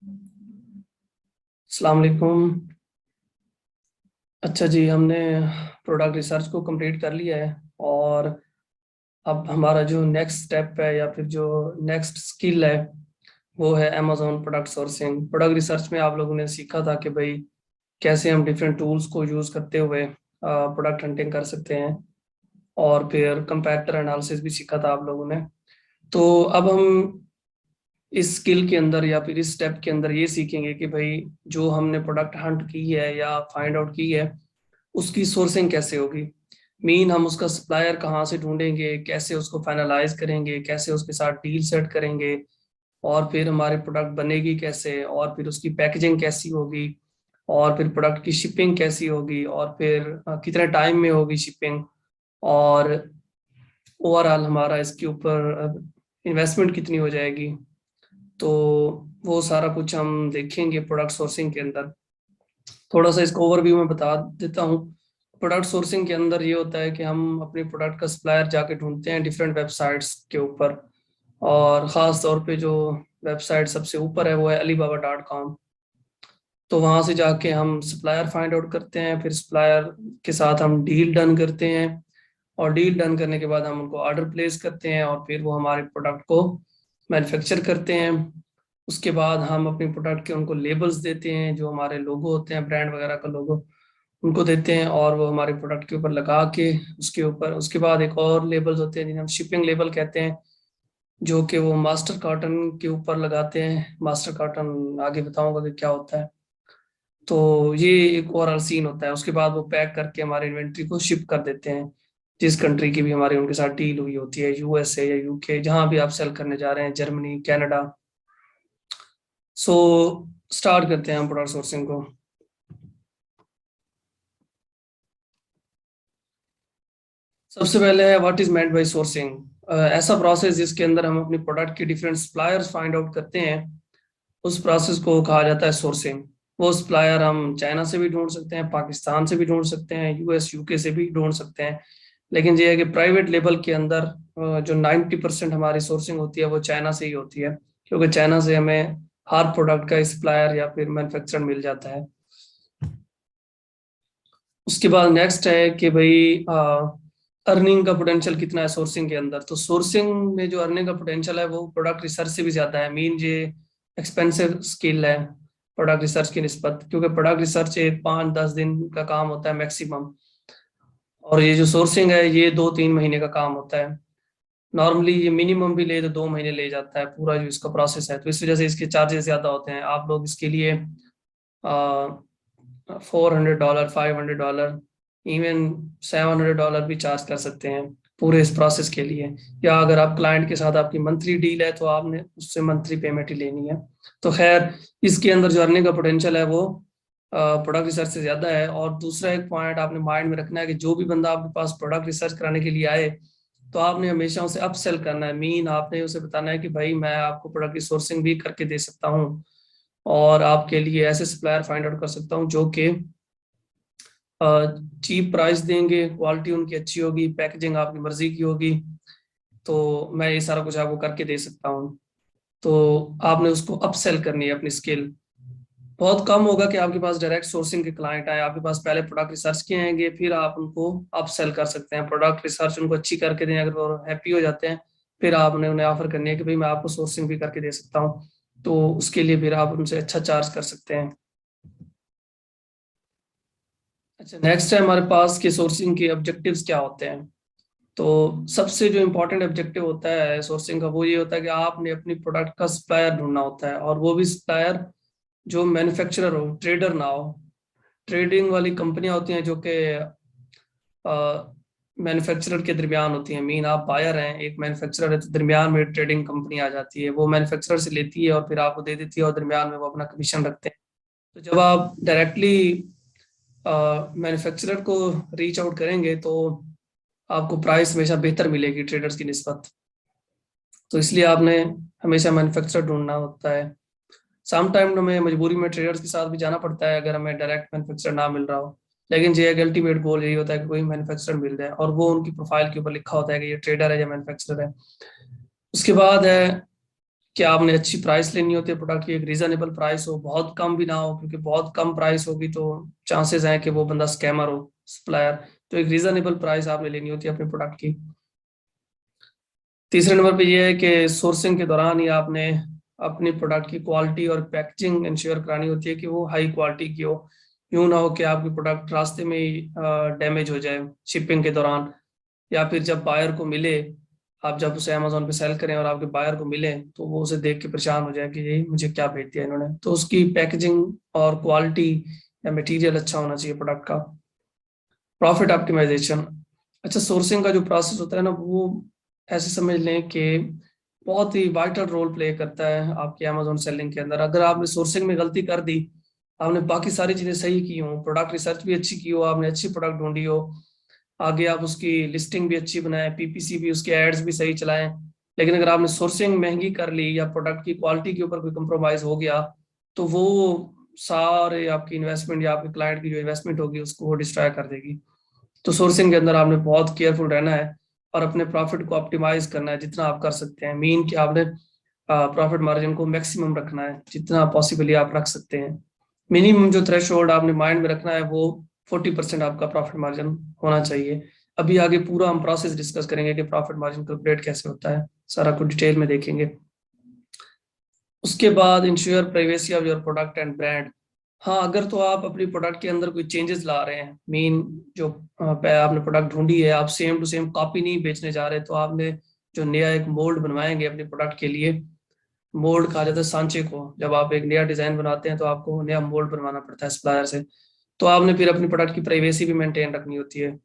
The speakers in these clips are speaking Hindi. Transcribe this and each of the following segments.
अस्सलाम वालेकुम। अच्छा जी, हमने प्रोडक्ट रिसर्च को कंप्लीट कर लिया है और अब हमारा जो नेक्स्ट स्टेप है या फिर जो नेक्स्ट स्किल है वो है Amazon product sourcing. Product research में आप लोगों ने सीखा था कि भाई कैसे हम डिफरेंट टूल्स को यूज़ करते हुए प्रोडक्ट हंटिंग कर सकते हैं, और फिर कंपैरेटर एनालिसिस भी सीखा था आप लोगों ने। तो अब हम इस स्किल के अंदर या फिर इस स्टेप के अंदर ये सीखेंगे कि भाई जो हमने प्रोडक्ट हंट की है या फाइंड आउट की है उसकी सोर्सिंग कैसे होगी। मीन हम उसका सप्लायर कहाँ से ढूंढेंगे, कैसे उसको फाइनलाइज करेंगे, कैसे उसके साथ डील सेट करेंगे, और फिर हमारी प्रोडक्ट बनेगी कैसे, और फिर उसकी पैकेजिंग कैसी होगी, और फिर प्रोडक्ट की शिपिंग कैसी होगी, और फिर कितने टाइम में होगी शिपिंग, और ओवरऑल हमारा इसके ऊपर इन्वेस्टमेंट कितनी हो जाएगी। तो वो सारा कुछ हम देखेंगे प्रोडक्ट सोर्सिंग के अंदर। थोड़ा सा इसको ओवरव्यू में बता देता हूँ। प्रोडक्ट सोर्सिंग के अंदर ये होता है कि हम अपने प्रोडक्ट का सप्लायर जाके ढूंढते हैं डिफरेंट वेबसाइट्स के ऊपर, और ख़ास तौर पे जो वेबसाइट सबसे ऊपर है वो है alibaba.com। तो वहाँ से जाके हम सप्लायर फाइंड आउट करते हैं, फिर सप्लायर के साथ हम डील डन करते हैं, और डील डन करने के बाद हम उनको ऑर्डर प्लेस करते हैं, और फिर वो हमारे प्रोडक्ट को मैन्युफैक्चर करते हैं। उसके बाद हम अपने प्रोडक्ट के उनको लेबल्स देते हैं, जो हमारे लोगो होते हैं, ब्रांड वगैरह का लोगो उनको देते हैं, और वो हमारे प्रोडक्ट के ऊपर लगा के उसके ऊपर उसके बाद एक और लेबल्स होते हैं जिन्हें हम शिपिंग लेबल कहते हैं, जो कि वो मास्टर कार्टन के ऊपर लगाते हैं। मास्टर कार्टन आगे बताऊंगा कि क्या होता है। तो ये एक ओवरऑल सीन होता है। उसके बाद वो पैक करके हमारे इन्वेंट्री को शिप कर देते हैं, जिस कंट्री की भी हमारी उनके साथ डील हुई होती है, यूएसए या यूके, जहां भी आप सेल करने जा रहे हैं, जर्मनी, कनाडा। सो स्टार्ट करते हैं हम प्रोडक्ट सोर्सिंग को। सबसे पहले है what is meant by sourcing. ऐसा प्रोसेस जिसके अंदर हम अपनी प्रोडक्ट के डिफरेंट सप्लायर्स फाइंड आउट करते हैं, उस प्रोसेस को कहा जाता है सोर्सिंग। वो सप्लायर हम चाइना से भी ढूंढ सकते हैं, पाकिस्तान से भी ढूंढ सकते हैं, यूएस यूके से भी ढूंढ सकते हैं। लेकिन ये है कि प्राइवेट लेवल के अंदर जो 90% हमारी सोर्सिंग होती है वो चाइना से ही होती है, क्योंकि चाइना से हमें हर प्रोडक्ट का सप्लायर या फिर मैन्युफैक्चरर मिल जाता है। उसके बाद नेक्स्ट है कि भाई अर्निंग का पोटेंशियल कितना है सोर्सिंग के अंदर। तो सोर्सिंग में जो अर्निंग का पोटेंशियल है वो प्रोडक्ट रिसर्च से भी ज्यादा है। मीन ये एक्सपेंसिव स्किल है प्रोडक्ट रिसर्च की निस्बत, क्योंकि प्रोडक्ट रिसर्च एक 5-10 दिन का काम होता है मैक्सिमम, और ये जो सोर्सिंग है ये 2-3 महीने का काम होता है। नॉर्मली ये मिनिमम भी ले तो 2 महीने ले जाता है पूरा जो इसका प्रोसेस है। तो इस वजह से इसके चार्जेस ज्यादा होते हैं। आप लोग इसके लिए $400, $500, इवन $700 भी चार्ज कर सकते हैं पूरे इस प्रोसेस के लिए। या अगर आप क्लाइंट के साथ आपकी मंथली डील है तो आपने उससे मंथली पेमेंट ही लेनी है। तो खैर, इसके अंदर जो अर्निंग का पोटेंशियल है वो प्रोडक्ट रिसर्च से ज्यादा है। और दूसरा एक पॉइंट आपने माइंड में रखना है कि जो भी बंदा आपके पास प्रोडक्ट रिसर्च कराने के लिए आए तो आपने हमेशा उसे अपसेल करना है। मीन आपने उसे बताना है कि भाई मैं आपको प्रोडक्ट की सोर्सिंग भी करके दे सकता हूँ, और आपके लिए ऐसे सप्लायर फाइंड आउट कर सकता हूँ जो कि चीप प्राइस देंगे, क्वालिटी उनकी अच्छी होगी, पैकेजिंग आपकी मर्जी की होगी। तो मैं ये सारा कुछ आपको करके दे सकता हूँ। तो आपने उसको अपसेल करनी है अपनी स्किल। बहुत कम होगा कि आपके पास डायरेक्ट सोर्सिंग के क्लाइंट आए, आपके पास पहले प्रोडक्ट रिसर्च के आएंगे, फिर आप उनको अपसेल कर सकते हैं। प्रोडक्ट रिसर्च उनको अच्छी करके दें, अगर वो हैप्पी हो जाते हैं फिर आपने उन्हें ऑफर करनी है कि भाई मैं आपको सोर्सिंग भी करके दे सकता हूँ। तो उसके लिए फिर आप उनसे अच्छा चार्ज कर सकते हैं। अच्छा, नेक्स्ट है हमारे पास कि सोर्सिंग के ऑब्जेक्टिव्स क्या होते हैं। तो सबसे जो इम्पोर्टेंट ऑब्जेक्टिव होता है सोर्सिंग का वो ये होता है कि आपने अपनी प्रोडक्ट का सप्लायर ढूंढना होता है, और वो भी सप्लायर जो मैन्युफैक्चरर हो, ट्रेडर ना हो। ट्रेडिंग वाली कंपनियां होती हैं जो कि मैन्युफैक्चरर के दरमियान होती हैं। मीन आप बायर हैं, एक मैन्युफैक्चरर है, तो दरमियान में ट्रेडिंग कंपनी आ जाती है, वो मैन्युफैक्चरर से लेती है और फिर आपको दे देती है, और दरमियान में वो अपना कमीशन रखते हैं। तो जब आप डायरेक्टली मैन्युफैक्चरर को रीच आउट करेंगे तो आपको प्राइस हमेशा बेहतर मिलेगी ट्रेडर्स की निस्बत। तो इसलिए आपने हमेशा मैन्युफैक्चरर ढूंढना होता है। सम टाइम हमें मजबूरी में ट्रेडर्स के साथ भी जाना पड़ता है अगर हमें डायरेक्ट मैन्युफैक्चरर ना मिल रहा हो। लेकिन ये एक अल्टीमेट गोल यही होता है कि कोई मैन्युफैक्चरर मिल जाए, और वो उनकी प्रोफाइल के ऊपर लिखा होता है कि ये ट्रेडर है या मैन्युफैक्चरर है। उसके बाद है कि आपने अच्छी प्राइस लेनी होती है प्रोडक्ट की, एक रीजनेबल प्राइस हो, बहुत कम भी ना हो, क्योंकि बहुत कम प्राइस होगी तो चांसेस हैं कि वो बंदा स्कैमर हो, सप्लायर। तो एक रीजनेबल प्राइस आपने लेनी होती है अपने प्रोडक्ट की। तीसरे नंबर पे ये है कि सोर्सिंग के दौरान ही आपने अपनी प्रोडक्ट की क्वालिटी और पैकेजिंग इंश्योर करानी होती है कि वो हाई क्वालिटी की हो। यूं ना हो कि आपकी प्रोडक्ट रास्ते में ही डैमेज हो जाए शिपिंग के दौरान, या फिर जब बायर को मिले, आप जब उसे अमेजोन पे सेल करें और आपके बायर को मिले तो वो उसे देख के परेशान हो जाए कि ये मुझे क्या भेज दिया इन्होंने। तो उसकी पैकेजिंग और क्वालिटी या मटेरियल अच्छा होना चाहिए प्रोडक्ट का। Profit optimisation. अच्छा, सोर्सिंग का जो प्रोसेस होता है ना, वो ऐसे समझ लें कि बहुत ही वाइटल रोल प्ले करता है आपकी अमेजोन सेलिंग के अंदर। अगर आपने सोर्सिंग में गलती कर दी, आपने बाकी सारी चीजें सही की हो, प्रोडक्ट रिसर्च भी अच्छी की हो, आपने अच्छी प्रोडक्ट ढूंढी हो, आगे आप उसकी लिस्टिंग भी अच्छी बनाएं, पीपीसी भी, उसके एड्स भी सही चलाएं, लेकिन अगर आपने सोर्सिंग महंगी कर ली या प्रोडक्ट की क्वालिटी के ऊपर कोई कंप्रोमाइज हो गया, तो वो सारे आपकी इन्वेस्टमेंट या आपके क्लाइंट की जो इन्वेस्टमेंट होगी उसको वो डिस्ट्रॉय कर देगी। तो सोर्सिंग के अंदर आपने बहुत केयरफुल रहना है और अपने प्रॉफिट को ऑप्टिमाइज करना है जितना आप कर सकते हैं। मीन कि आपने प्रॉफिट मार्जिन को मैक्सिमम रखना है, जितना पॉसिबली आप रख सकते हैं। मिनिमम जो थ्रेशोल्ड आपने माइंड में रखना है वो 40% आपका प्रॉफिट मार्जिन होना चाहिए। अभी आगे पूरा हम प्रोसेस डिस्कस करेंगे कि प्रॉफिट मार्जिन कैलकुलेट कैसे होता है, सारा कुछ डिटेल में देखेंगे। उसके बाद ensure privacy of your product and brand. हाँ, अगर तो आप अपनी प्रोडक्ट के अंदर कोई चेंजेस ला रहे हैं, मीन जो आपने प्रोडक्ट ढूंढी है, आप सेम टू सेम कॉपी नहीं बेचने जा रहे, तो आपने जो नया एक मोल्ड बनवाएंगे अपने प्रोडक्ट के लिए, मोल्ड कहा जाता है सांचे को, जब आप एक नया डिजाइन बनाते हैं तो आपको नया मोल्ड बनवाना पड़ता है सप्लायर से। तो आपने फिर अपनी प्रोडक्ट की प्राइवेसी भी मेंटेन रखनी होती है,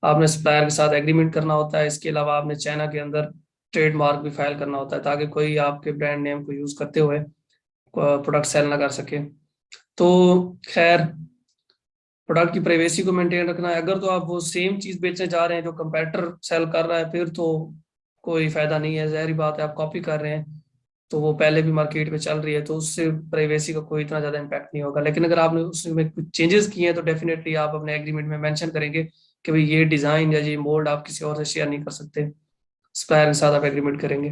आपने सप्लायर के साथ एग्रीमेंट करना होता है। इसके अलावा आपने चाइना के अंदर ट्रेडमार्क भी फाइल करना होता है ताकि कोई आपके ब्रांड नेम को यूज करते हुए प्रोडक्ट सेल ना कर सके। तो खैर, प्रोडक्ट की प्राइवेसी को मेंटेन रखना है। अगर तो आप वो सेम चीज बेचने जा रहे हैं जो कंपेटिटर सेल कर रहा है, फिर तो कोई फायदा नहीं है, जहरी बात है, आप कॉपी कर रहे हैं, तो वो पहले भी मार्केट में चल रही है तो उससे प्राइवेसी का कोई इतना ज्यादा इम्पैक्ट नहीं होगा। लेकिन अगर आपने उसमें कुछ चेंजेस किए हैं तो डेफिनेटली आप अपने एग्रीमेंट में मेंशन करेंगे कि भाई ये डिजाइन या ये मोल्ड आप किसी और से शेयर नहीं कर सकते, सप्लायर के साथ आप एग्रीमेंट करेंगे।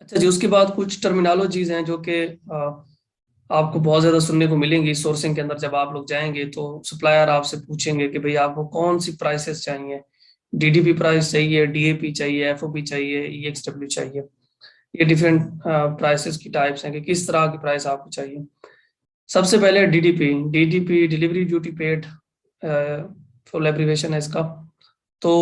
अच्छा जी, उसके बाद कुछ टर्मिनोलॉजीज हैं जो कि आपको बहुत ज्यादा सुनने को मिलेंगी सोर्सिंग के अंदर। जब आप लोग जाएंगे तो सप्लायर आपसे पूछेंगे कि भाई आपको कौन सी प्राइसेस चाहिए, डीडीपी प्राइस चाहिए, डीएपी चाहिए, एफओपी चाहिए, ईएक्सडब्ल्यू चाहिए। ये डिफरेंट प्राइसेस की टाइप्स हैं कि किस तरह की प्राइस आपको चाहिए। सबसे पहले DDP, DDP delivery duty paid, full abbreviation है इसका। तो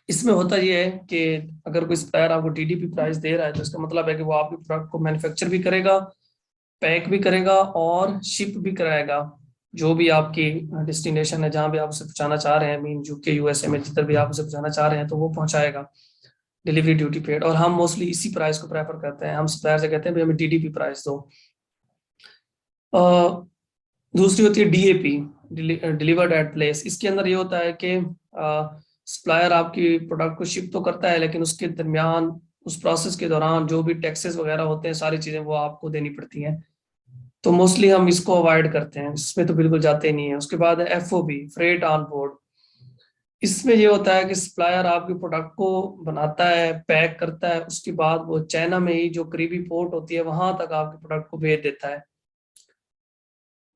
इसमें होता ये है कि अगर कोई सप्लायर आपको डीडीपी प्राइस दे रहा है तो इसका मतलब है कि वो आपके प्रोडक्ट को मैन्युफैक्चर भी करेगा, पैक भी करेगा और शिप भी कराएगा। जो भी आपकी डेस्टिनेशन है, जहां भी आप उसे पहुंचाना चाह रहे हैं, मीन यूके यूएसए में जिधर भी आप उसे पहुंचाना चाह रहे हैं, तो वो पहुंचाएगा डिलीवरी ड्यूटी पेड। और हम मोस्टली इसी प्राइस को प्रेफर करते हैं, हम सप्लायर से कहते हैं भाई हमें डीडीपी प्राइस दो। अ, दूसरी होती है डीएपी, डिलीवर्ड एट प्लेस। इसके अंदर ये होता है कि सप्लायर आपकी प्रोडक्ट को शिप तो करता है, लेकिन उसके दरमियान, उस प्रोसेस के दौरान जो भी टैक्सेस वगैरह होते हैं, सारी चीजें वो आपको देनी पड़ती हैं। तो मोस्टली हम इसको अवॉइड करते हैं, इसमें तो बिल्कुल जाते ही नहीं है। उसके बाद है एफओबी, फ्रेट ऑन बोर्ड। इसमें ये होता है कि सप्लायर आपके प्रोडक्ट को बनाता है, पैक करता है, उसके बाद वो चाइना में ही जो करीबी पोर्ट होती है वहां तक आपके प्रोडक्ट को भेज देता है,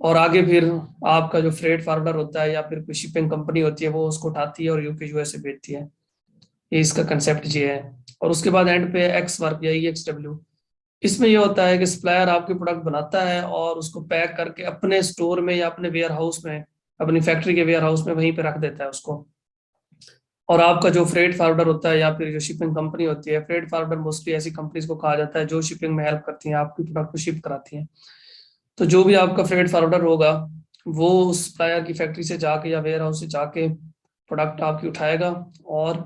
और आगे फिर आपका जो फ्रेट फॉरवर्डर होता है या फिर कोई शिपिंग कंपनी होती है वो उसको उठाती है और यूके यूएसए भेजती है। ये इसका कंसेप्ट ये है। और उसके बाद एंड पे एक्स वर्क या ईएक्सडब्ल्यू। इसमें ये होता है कि सप्लायर आपके प्रोडक्ट बनाता है और उसको पैक करके अपने स्टोर में या अपने वेयर हाउस में, अपनी फैक्ट्री के वेयर हाउस में वहीं पे रख देता है उसको। और आपका जो फ्रेट फॉरवर्डर होता है या फिर जो शिपिंग कंपनी होती है, फ्रेट फॉरवर्डर मोस्टली ऐसी कंपनीज को कहा जाता है जो शिपिंग में हेल्प करती हैं, आपकी प्रोडक्ट को शिप कराती हैं। तो जो भी आपका फ्रेट फॉरवर्डर होगा वो उस सप्लायर की फैक्ट्री से जाके या वेयर हाउस से जाके प्रोडक्ट आपकी उठाएगा और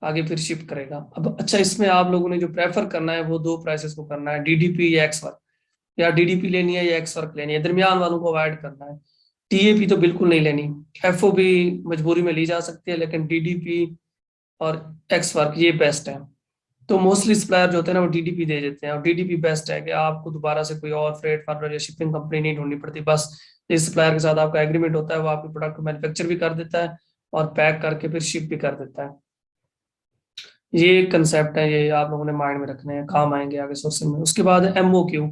आगे फिर शिप करेगा। अब अच्छा, इसमें आप लोगों ने जो प्रेफर करना है वो दो प्राइसेस को करना है, डीडीपी या एक्स वर्क। या डीडीपी लेनी है या एक्स वर्क लेनी है, दरमियान वालों को अवॉइड करना है। टीएपी तो बिल्कुल नहीं लेनी। एफओबी मजबूरी में ली जा सकती है, लेकिन डीडीपी और एक्स वर्क ये बेस्ट है। तो मोस्टली सप्लायर जो होते हैं ना वो डीडीपी दे देते हैं, और डीडीपी बेस्ट है कि आपको दोबारा से कोई और फ्रेट फॉरवर्डर या शिपिंग कंपनी नहीं ढूंढनी पड़ती। बस जिस सप्लायर के साथ आपका एग्रीमेंट होता है वो आपके प्रोडक्ट को मैन्युफैक्चर भी कर देता है और पैक करके फिर शिप भी कर देता है। ये कंसेप्ट है, ये आप लोगों ने माइंड में रखने हैं, काम आएंगे आगे सोर्सिंग में। उसके बाद एमओक्यू।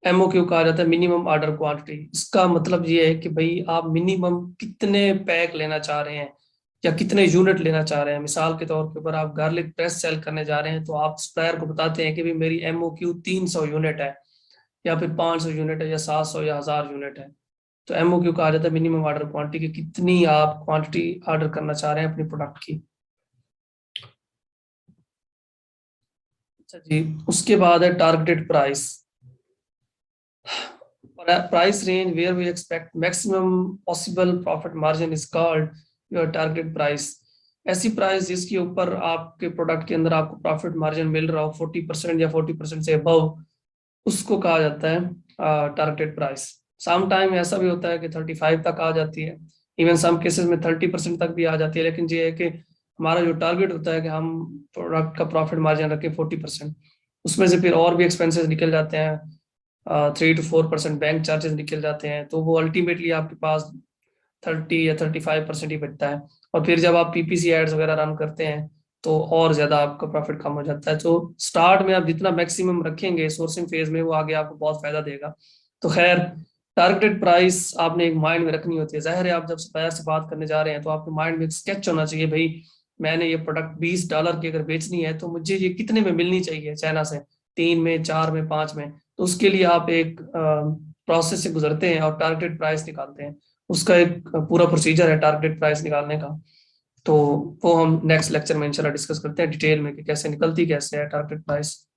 एमओक्यू कहा जाता है मिनिमम ऑर्डर क्वांटिटी। इसका मतलब ये है कि भाई आप मिनिमम कितने पैक लेना चाह रहे हैं या कितने यूनिट लेना चाह रहे हैं। मिसाल के तौर के ऊपर आप गार्लिक प्रेस सेल करने जा रहे हैं तो आप सप्लायर को बताते हैं कि भाई मेरी एमओक्यू 300 यूनिट है या फिर 500 यूनिट है या 700 या 1000 यूनिट है। तो एमओक्यू कहा जाता है मिनिमम ऑर्डर क्वांटिटी, की कितनी आप क्वांटिटी ऑर्डर करना चाह रहे हैं अपनी प्रोडक्ट की। अच्छा जी, उसके बाद है targeted price. Price range where we expect maximum possible profit margin is called your target price. ऐसी प्राइस जिसके ऊपर आपके प्रोडक्ट के अंदर आपको प्रॉफिट मार्जिन मिल रहा हो 40% या 40% से अबव, उसको कहा जाता है टारगेटेड प्राइस। सम टाइम ऐसा भी होता है कि 35 तक आ जाती है, इवन सम केसेस में 30% तक भी आ जाती है। लेकिन ये है कि हमारा जो टारगेट होता है कि हम प्रोडक्ट का प्रॉफिट मार्जिन रखें 40%। उसमें से फिर और भी एक्सपेंसेस निकल जाते हैं, 3 to 4% बैंक चार्जेस निकल जाते हैं, तो वो अल्टीमेटली आपके पास 30 या 35% ही बचता है। और फिर जब आप पीपीसी एड्स वगैरह रन करते हैं तो और ज्यादा आपका प्रॉफिट कम हो जाता है। तो स्टार्ट में आप जितना मैक्सिमम रखेंगे सोर्सिंग फेज में, वो आगे आपको बहुत फायदा देगा। तो खैर, टारगेटेड प्राइस आपने एक माइंड में रखनी होती है। जाहिर है आप जब सप्लायर से बात करने जा रहे हैं तो आपके माइंड में एक स्केच होना चाहिए, भाई मैंने ये प्रोडक्ट $20 की अगर बेचनी है तो मुझे ये कितने में मिलनी चाहिए चाइना से, 3 में, 4 में, 5 में। तो उसके लिए आप एक प्रोसेस से गुजरते हैं और टारगेट प्राइस निकालते हैं। उसका एक पूरा प्रोसीजर है टारगेट प्राइस निकालने का। तो वो हम नेक्स्ट लेक्चर में इंशाल्लाह डिस्कस करते हैं डिटेल में कि कैसे निकलती कैसे है टारगेट प्राइस।